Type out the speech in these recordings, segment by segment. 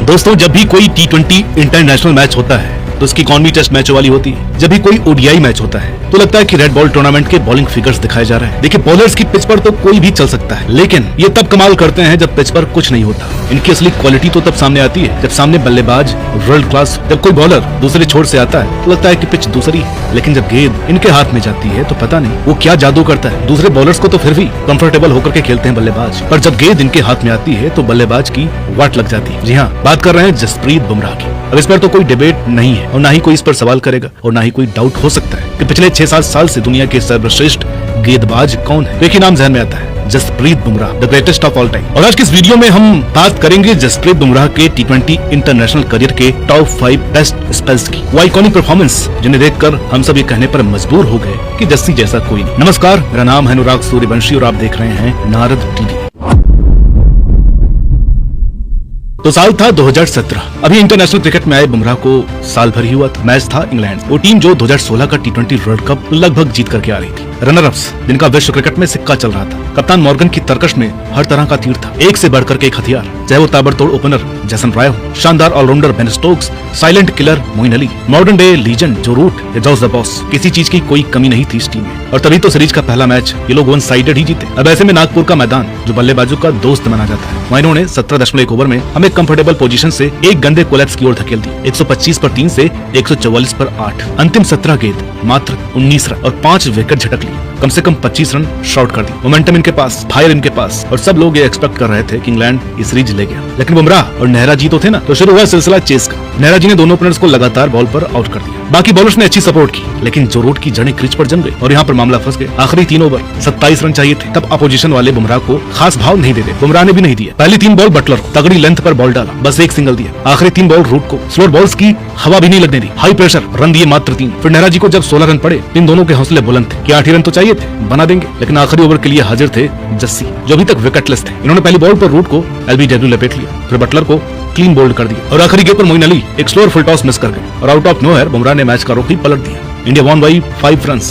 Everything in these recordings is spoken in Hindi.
दोस्तों, जब भी कोई T20 इंटरनेशनल मैच होता है तो उसकी इकॉनमी टेस्ट मैचों वाली होती है। जब भी कोई ODI मैच होता है तो लगता है कि रेड बॉल टूर्नामेंट के बॉलिंग फिगर्स दिखाए जा रहे हैं। देखिए, बॉलर्स की पिच पर तो कोई भी चल सकता है, लेकिन ये तब कमाल करते हैं जब पिच पर कुछ नहीं होता। इनकी असली क्वालिटी तो तब सामने आती है जब सामने बल्लेबाज वर्ल्ड क्लास। जब कोई बॉलर दूसरे छोर से आता है तो लगता है कि पिच दूसरी है, लेकिन जब गेंद इनके हाथ में जाती है तो पता नहीं वो क्या जादू करता है। दूसरे बॉलर्स को तो फिर भी कंफर्टेबल होकर के खेलते हैं बल्लेबाज, पर जब गेंद इनके हाथ में आती है तो बल्लेबाज की वाट लग जाती है। जी हाँ, बात कर रहे हैं जसप्रीत बुमराह की। अब इस पर तो कोई डिबेट नहीं है और ना ही कोई इस पर सवाल करेगा और ना ही कोई डाउट हो सकता है कि पिछले 6-7 साल से दुनिया के सर्वश्रेष्ठ गेंदबाज कौन है। एक ही नाम ज़हन में आता है, Jasprit Bumrah, the greatest of all time. और आज के इस वीडियो में हम बात करेंगे जसप्रीत बुमराह के T20 इंटरनेशनल करियर के टॉप 5 बेस्ट स्पेल्स की, वो आइकॉनिक परफॉर्मेंस जिन्हें देखकर हम सब ये कहने पर मजबूर हो गए कि जस्सी जैसा कोई नहीं। नमस्कार, मेरा नाम है अनुराग सूर्यवंशी और आप देख रहे हैं नारद टीवी। तो साल था 2017। अभी इंटरनेशनल क्रिकेट में आए बुमराह को साल भर ही हुआ था। मैच था इंग्लैंड, वो टीम जो 2016 का T20 वर्ल्ड कप लगभग जीत करके आ रही थी। रनर अप्स जिनका विश्व क्रिकेट में सिक्का चल रहा था। कप्तान मॉर्गन की तरकश में हर तरह का तीर था, एक से बढ़कर के एक हथियार, चाहे वो ताबड़तोड़ ओपनर जैसन राय हो, शानदार allrounder Ben Stokes, silent killer Moeen Ali, modern day legend Joe Root या जॉस द बॉस। किसी चीज की कोई कमी नहीं थी इस टीम में, और तभी तो सीरीज का पहला मैच ये लोग 1 साइडेड ही जीते। अब ऐसे में नागपुर का मैदान जो बल्लेबाजों का दोस्त माना जाता है, वहाँ इन्होंने 17.1 ओवर में हमें कंफर्टेबल पोजीशन से एक गंदे कोलैप्स की ओर धकेल दी। 125 पर 3 से 144 पर 8। अंतिम 17 गेंद मात्र 19 रन और 5 विकेट झटक ली। कम से कम 25 रन शॉर्ट कर दी। मोमेंटम इनके पास, फायर इनके पास, और सब लोग ये एक्सपेक्ट कर रहे थे कि इंग्लैंड ये सीरीज ले गया। लेकिन बुमराह और नेहरा जी तो थे ना, तो शुरू हुआ सिलसिला चेस का। नेहरा जी ने दोनों ओपनर्स को लगातार बॉल पर आउट कर दिया। बाकी बॉलर्स ने अच्छी सपोर्ट की, लेकिन जो रूट की जड़ें क्रीज पर जम गई और यहाँ पर मामला फंस गया। आखिरी 3 ओवर 27 रन चाहिए थे, तब अपोजिशन वाले बुमराह को खास भाव नहीं देते। बुमराह ने भी नहीं दिया। पहली 3 बॉल बटलर को तगड़ी लेंथ पर बॉल डाला, बस एक सिंगल दिया। आखिरी 3 बॉल रूट को स्लोअर बॉल्स की हवा भी नहीं लगने दी। हाई प्रेशर रन दिए मात्र 3। फिर नेहरा जी को जब 16 रन पड़े, इन दोनों के हौसले बुलंद थे कि 8 रन तो चाहिए थे, बना देंगे। लेकिन आखिरी ओवर के लिए हाजिर थे जस्सी, जो अभी तक विकेटलेस थे। इन्होंने पहली बॉल पर रूट को LBW लपेट लिया, फिर बटलर को क्लीन बोल्ड कर दिया और आखिरी गेंद पर मोइन अली एक स्लोअर फुल टॉस मिस कर गए और आउट ऑफ नोवेयर बुमराह ने मैच का रुख ही पलट दिया। India won by 5 runs.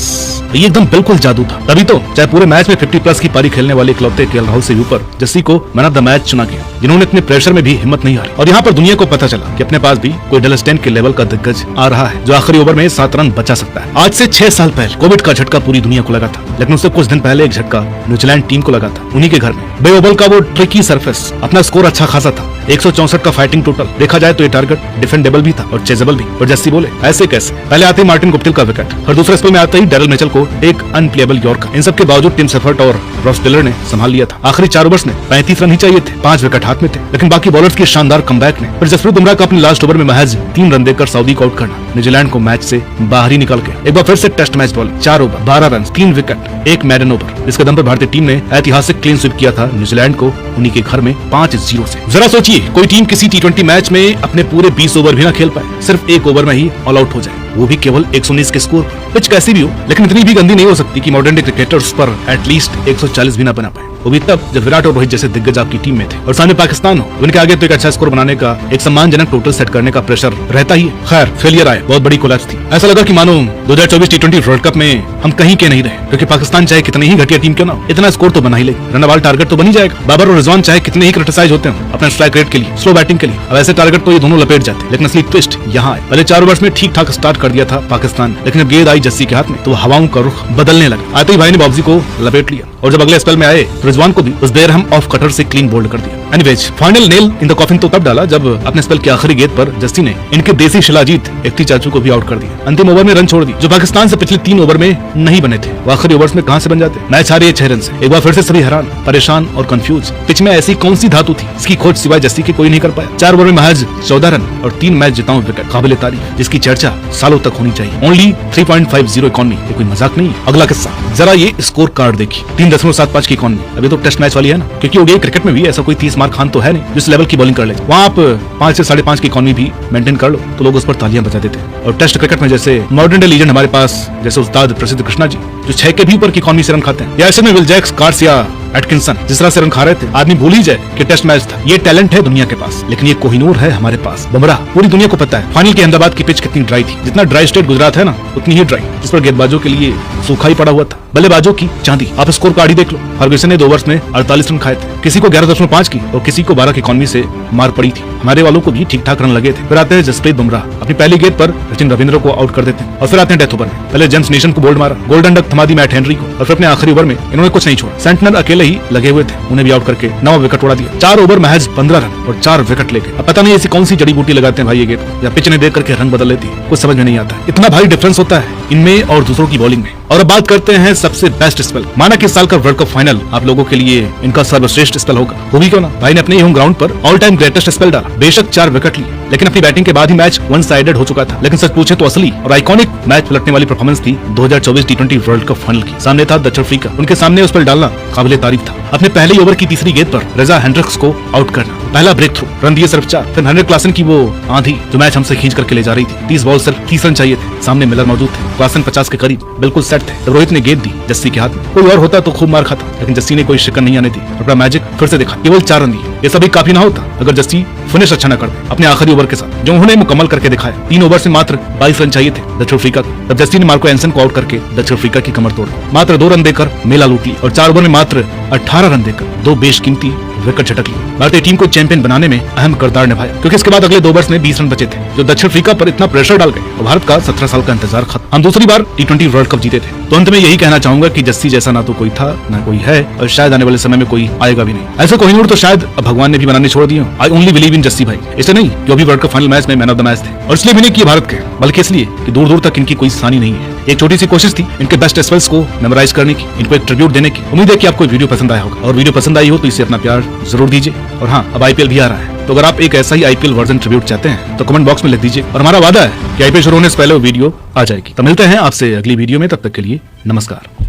ये एकदम बिल्कुल जादू था। तभी तो चाहे पूरे मैच में 50+ की पारी खेलने वाले इकलौते KL राहुल से ऊपर जस्सी को मैन ऑफ द मैच चुना गया, जिन्होंने इतने प्रेशर में भी हिम्मत नहीं हारी। और यहाँ पर दुनिया को पता चला कि अपने पास भी कोई डल स्टेन के लेवल का दिग्गज आ रहा है, जो आखिरी ओवर में 7 रन बचा सकता है। आज से 6 साल पहले कोविड का झटका पूरी दुनिया को लगा था, लेकिन उससे कुछ दिन पहले एक झटका न्यूजीलैंड टीम को लगा था, उन्हीं के घर में। बे ओवल का वो ट्रिकी सरफेस, अपना स्कोर अच्छा खासा था, 164 का फाइटिंग टोटल। देखा जाए तो ये टारगेट डिफेंडेबल भी था और चेजेबल भी। और जस्सी बोले, ऐसे कैसे? पहले आते ही मार्टिन गुप्टिल का विकेट और दूसरे स्पेल में आते ही डैरल मिचेल को एक अनप्लेएबल यॉर्कर। इन सब के बावजूद टिम सेफर्ट और रॉस टेलर ने संभाल लिया था। आखिरी 4 ओवर्स में 35 रन ही चाहिए थे, 5 विकेट हाथ में थे, लेकिन बाकी बॉलर्स की शानदार कमबैक ने फिर जसप्रीत बुमराह का अपने लास्ट ओवर में महज 3 रन देकर सऊदी को आउट करना, न्यूजीलैंड को मैच से बाहर ही निकाल के एक बार फिर से test match ball 4 over 12 run 3 wicket 1 maiden over, जिसके दम पर भारतीय टीम ने ऐतिहासिक क्लीन स्वीप किया था न्यूजीलैंड को उन्हीं के घर में 5-0 से। जरा सोचिए, कोई टीम किसी T20 मैच में अपने पूरे 20 ओवर भी ना खेल पाए, सिर्फ 1 ओवर में ही ऑल आउट हो जाए, वो भी केवल 119 के स्कोर पर। पिच कैसी भी हो, लेकिन इतनी भी गंदी नहीं हो सकती कि मॉडर्न डे क्रिकेटर्स पर एटलीस्ट 140 भी ना बना पाए, वो भी तब जब विराट और रोहित जैसे दिग्गज आपकी टीम में थे और सामने पाकिस्तान हो। उनके आगे तो एक अच्छा स्कोर बनाने का, एक सम्मानजनक टोटल सेट करने का प्रेशर रहता ही है। खैर, फेलियर आए, बहुत बड़ी कोलैप्स थी। ऐसा लगा कि मानो 2024 T20 वर्ल्ड कप में हम कहीं के नहीं रहे, क्योंकि पाकिस्तान चाहे कितनी ही घटिया टीम क्यों ना, इतना स्कोर तो बना ही लेगी। रनवाल टारगेट तो बन ही जाएगा। बाबर और रिजवान चाहे कितने ही क्रिटिसाइज होते हैं अपने स्ट्राइक रेट के लिए, स्लो बैटिंग के लिए, अब ऐसे टारगेट तो ये दोनों लपेट जाते। लेकिन असली ट्विस्ट यहाँ आए। पहले 4 ओवर्स में ठीक ठाक स्टार्ट कर दिया था पाकिस्तान, लेकिन जब गेंद आई जस्सी के हाथ में तो हवाओं का रुख बदलने लगा। आते ही भाई ने बाबजी को लपेट लिया और जब अगले स्पेल में आए तो रिजवान को भी उस बेरहम ऑफ कटर से क्लीन बोल्ड कर दिया। Anyways, final nail in the coffin तो तब डाला जब अपने स्पेल की आखिरी गेंद पर जस्सी ने इनके देसी शिलाजीत इफ्ती चाचू को भी आउट कर दिया। अंतिम ओवर में रन छोड़ दी जो पाकिस्तान से पिछले 3 ओवर में नहीं बने थे, वो आखिरी ओवर्स में कहां से बन जाते। मैच हारे 6 रन से। एक बार फिर से सभी हैरान, परेशान और कंफ्यूज। पिच में ऐसी कौन सी धातु थी इसकी खोज सिवाय जस्सी के कोई नहीं कर पाया। 4 ओवर में महज 14 रन और 3 मैच जिताऊ विकेट, काबिले तारीफ, जिसकी चर्चा सालों तक होनी चाहिए। ओनली 3.50 इकॉनमी, ये कोई मजाक नहीं है। अगला किस्सा, जरा ये स्कोर कार्ड देखिए, 3.75 की इकॉनमी। अभी तो टेस्ट मैच वाली है ना, क्योंकि ODI क्रिकेट में भी ऐसा कोई 30 मार खान तो है नहीं जिस लेवल की बॉलिंग कर ले। वहाँ आप 5 से 5.5 की इकॉनमी भी मेंटेन कर लो तो लोग उस पर तालियां बजा देते हैं। और टेस्ट क्रिकेट में जैसे मॉडर्न डे लीजेंड हमारे पास, जैसे उस्ताद प्रसिद्ध कृष्णा जी, जो 6 के भी ऊपर की इकॉनमी से रन खाते हैं, या ऐसे में विल जैक्स, कार्स या एटकिंसन जिस तरह से रन खा रहे थे, आदमी भूल ही जाए कि टेस्ट मैच था। ये टैलेंट है दुनिया के पास, लेकिन ये कोहिनूर है हमारे पास, बुमराह। पूरी दुनिया को पता है फाइनल की अहमदाबाद की पिच कितनी ड्राई थी। जितना ड्राई स्टेट गुजरात है ना, उतनी ही ड्राई, जिस पर गेंदबाजों के लिए सूखा ही पड़ा हुआ था। बल्लेबाजों की चांदी। आप स्कोर कार्ड ही देख लो, फर्ग्यूसन ने 2 ओवर्स में 48 रन खाए थे, किसी को 11.5 की और किसी को 12 की इकॉनमी से मार पड़ी थी। हमारे वालों को भी ठीक ठाक रन लगे थे। फिर आते हैं जसप्रीत बुमराह, अपनी पहली गेंद पर सचिन रविंद्र को आउट कर देते हैं और फिर आते हैं डेथ ओवर में। पहले जेम्स नेशन को बोल्ड मारा, गोल्डन डक थमा दी मैट हेनरी को और फिर अपने आखिरी ओवर में इन्होंने कुछ नहीं छोड़ा। सेंटनर अकेले ही लगे हुए थे, उन्हें भी आउट करके 9 विकेट उड़ा दिया। 4 ओवर महज 15 रन और 4 विकेट लेके। अब पता नहीं ऐसी कौन सी जड़ी बूटी लगाते हैं भाई ये गेंद, या पिच ने देख करके रंग बदल लेती है, कुछ समझ में नहीं आता। इतना भारी डिफरेंस होता है इनमें और दूसरों की बॉलिंग में। और अब बात करते हैं सबसे बेस्ट स्पेल। माना कि इस साल का वर्ल्ड कप फाइनल आप लोगों के लिए इनका सर्वश्रेष्ठ स्पेल होगा, वो भी क्यों ना। भाई ने अपने होम ग्राउंड पर ऑल टाइम ग्रेटेस्ट स्पेल डाला, बेशक 4 विकेट लिए, लेकिन अपनी बैटिंग के बाद ही मैच वन साइडेड हो चुका था। लेकिन सच पूछे तो असली और आइकॉनिक मैच पलटने वाली परफॉर्मेंस थी 2024 टी20 वर्ल्ड कप फाइनल की। सामने था दक्षिण अफ्रीका, उनके सामने उस पर डालना काबिले तारीफ था। अपने पहले ओवर की तीसरी गेंद पर रेजा हेंड्रिक्स को आउट करना, पहला ब्रेक थ्रू, रन दिए सिर्फ 4। फिर हेनरिक क्लासन की वो आंधी जो मैच हमसे खींच करके ले जा रही थी। 30 बॉल सिर्फ 30 रन चाहिए थे, सामने मिलर मौजूद थे, क्लासन 50 के करीब बिल्कुल सेट थे। जब रोहित ने गेंद दी जस्सी के हाथ में, कोई और होता तो खूब मार खाता, लेकिन जस्सी ने कोई शिकन नहीं आने दी। अपना मैजिक फिर से दिखा, केवल 4 रन दिए। ये सभी काफी ना होता अगर जस्सी फिनिश अच्छा न करते अपने आखिरी ओवर के साथ, जो उन्होंने मुकम्मल करके दिखाया। 3 ओवर से मात्र 22 रन चाहिए थे दक्षिण अफ्रीका को, तब जस्सी ने मार्को एंसन को आउट करके दक्षिण अफ्रीका की कमर तोड़ दी। मात्र 2 रन देकर मेला लूट ली और 4 ओवर में मात्र 18 रन देकर 2 बेशकीमती विकेट झटक ली। भारतीय टीम को चैंपियन बनाने में अहम किरदार निभाया, क्योंकि इसके बाद अगले 2 ओवर्स में 20 रन बचे थे, जो दक्षिण अफ्रीका पर इतना प्रेशर डाल गए और भारत का 17 साल का इंतजार खत्म। हम दूसरी बार टी20 वर्ल्ड कप जीते थे। तो अंत में यही कहना चाहूंगा कि जस्सी जैसा ना तो कोई था ना कोई है, और शायद आने वाले समय में कोई आएगा भी नहीं। ऐसे कोहिनूर तो शायद भगवान ने भी बनाने छोड़ दिए। I only believe in Jassi भाई, इसलिए नहीं कि अभी वर्ल्ड कप फाइनल मैच में मैन ऑफ द मैच थे, और इसलिए भी नहीं कि भारत के, बल्कि इसलिए कि दूर दूर तक इनकी कोई सानी नहीं है। एक छोटी सी कोशिश थी इनके बेस्ट स्पेल्स को मेमोराइज करने की, इनको एक ट्रिब्यूट देने की। उम्मीद है कि आपको वीडियो पसंद आया होगा, और वीडियो पसंद आई हो तो इसे अपना प्यार जरूर दीजिए। और हाँ, अब आईपीएल भी आ रहा है, तो अगर आप एक ऐसा ही आईपीएल वर्जन ट्रिब्यूट चाहते हैं तो कमेंट बॉक्स में लिख दीजिए, और हमारा वादा है कि आईपीएल शुरू होने से पहले वो वीडियो आ जाएगी। तो मिलते हैं आपसे अगली वीडियो में, तब तक के लिए नमस्कार।